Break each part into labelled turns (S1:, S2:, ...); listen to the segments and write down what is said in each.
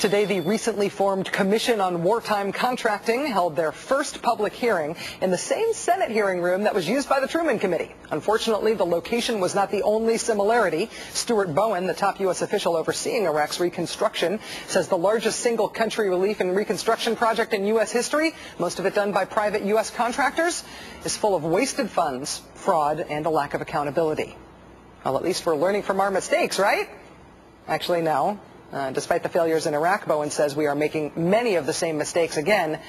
S1: Today, the recently formed Commission on Wartime Contracting held their first public hearing in the same Senate hearing room that was used by the Truman Committee. Unfortunately, the location was not the only similarity. Stuart Bowen, the top U.S. official overseeing Iraq's reconstruction, says the largest single country relief and reconstruction project in U.S. history, most of it done by private U.S. contractors, is full of wasted funds, fraud, and a lack of accountability. Well, at least we're learning from our mistakes, right? Actually, no. Despite the failures in Iraq, Bowen says we are making many of the same mistakes again,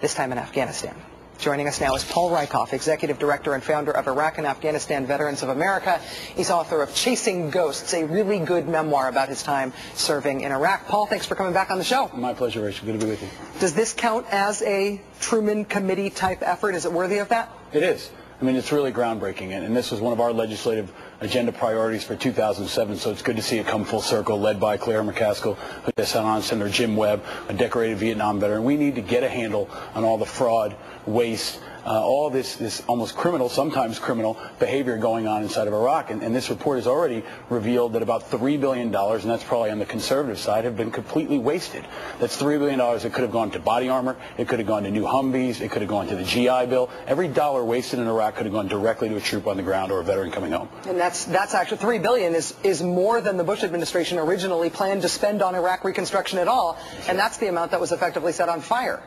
S1: this time in Afghanistan. Joining us now is Paul Rieckhoff, Executive Director and founder of Iraq and Afghanistan Veterans of America. He's author of Chasing Ghosts, a really good memoir about his time serving in Iraq. Paul, thanks for coming back on the show.
S2: My pleasure, Rachel. Good to be with you.
S1: Does this count as a Truman Committee type effort? Is it worthy of that?
S2: It is. I mean, it's really groundbreaking, and this was one of our legislative agenda priorities for 2007, so it's good to see it come full circle, led by Claire McCaskill, who is on Senator Jim Webb, a decorated Vietnam veteran. We need to get a handle on all the fraud, waste, all this almost criminal, sometimes criminal, behavior going on inside of Iraq. And this report has already revealed that about $3 billion, and that's probably on the conservative side, have been completely wasted. That's $3 billion that could have gone to body armor, it could have gone to new Humvees, it could have gone to the GI Bill. Every dollar wasted in Iraq could have gone directly to a troop on the ground or a veteran coming home.
S1: And that's actually $3 billion is more than the Bush administration originally planned to spend on Iraq reconstruction at all, and that's the amount that was effectively set on fire.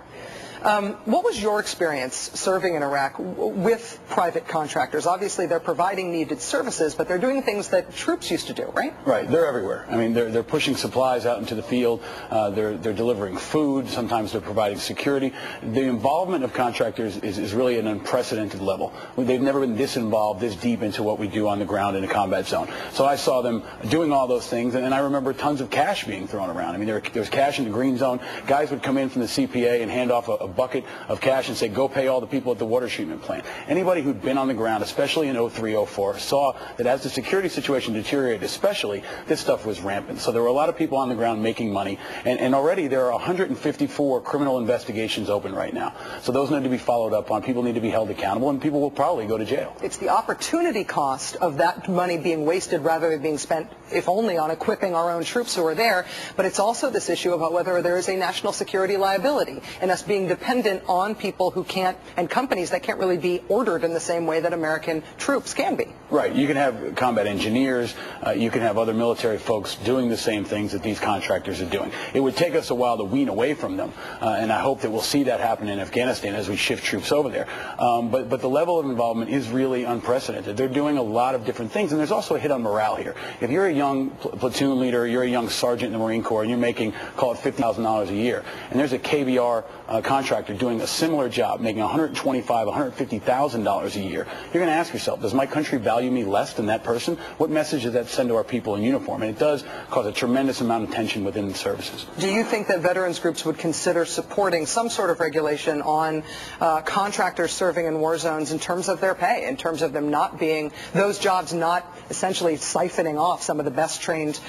S1: What was your experience serving in Iraq with private contractors? Obviously, they're providing needed services, but they're doing things that troops used to do, right?
S2: Right. They're everywhere. I mean, they're pushing supplies out into the field. They're delivering food. Sometimes they're providing security. The involvement of contractors is really an unprecedented level. They've never been this involved, this deep into what we do on the ground in a combat zone. So I saw them doing all those things, and I remember tons of cash being thrown around. I mean, there was cash in the green zone. Guys would come in from the CPA and hand off a bucket of cash and say, go pay all the people at the water treatment plant. Anybody who'd been on the ground, especially in 03, 04, saw that as the security situation deteriorated, especially, this stuff was rampant. So there were a lot of people on the ground making money, and already there are 154 criminal investigations open right now. So those need to be followed up on. People need to be held accountable, and people will probably go to jail.
S1: It's the opportunity cost of that money being wasted rather than being spent, if only, on equipping our own troops who are there, but it's also this issue about whether there is a national security liability and us being dependent on people who can't, and companies that can't really be ordered in the same way that American troops can be.
S2: Right. You can have combat engineers, you can have other military folks doing the same things that these contractors are doing. It would take us a while to wean away from them, and I hope that we'll see that happen in Afghanistan as we shift troops over there. But the level of involvement is really unprecedented. They're doing a lot of different things, and there's also a hit on morale here. If you're a young platoon leader, you're a young sergeant in the Marine Corps, and you're making, call it $50,000 a year, and there's a KBR contractor doing a similar job, making $125,000, $150,000 a year, you're going to ask yourself, does my country value me less than that person? What message does that send to our people in uniform? And it does cause a tremendous amount of tension within the services.
S1: Do you think that veterans groups would consider supporting some sort of regulation on contractors serving in war zones in terms of their pay, in terms of them not being, those jobs not essentially siphoning off some of the best trained,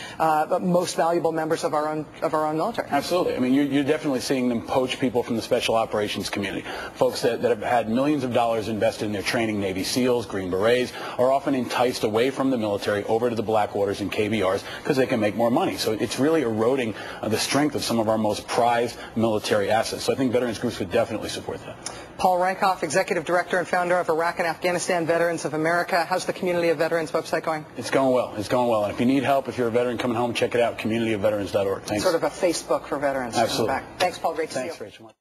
S1: most valuable members of our own military?
S2: Absolutely. I mean, you're definitely seeing them poach people from the special operations community. Folks that have had millions of dollars invested in their training, Navy SEALs, Green Berets, are often enticed away from the military over to the Blackwaters and KBRs because they can make more money. So it's really eroding the strength of some of our most prized military assets. So I think veterans groups would definitely support that.
S1: Paul Rieckhoff, Executive Director and founder of Iraq and Afghanistan Veterans of America. How's the Community of Veterans website going?
S2: It's going well. It's going well. And if you need help, if you're a veteran coming home, check it out, communityofveterans.org. Thanks.
S1: Sort of a Facebook for veterans.
S2: Absolutely.
S1: Thanks, Paul. Great to see you.
S2: Thanks, Rachel.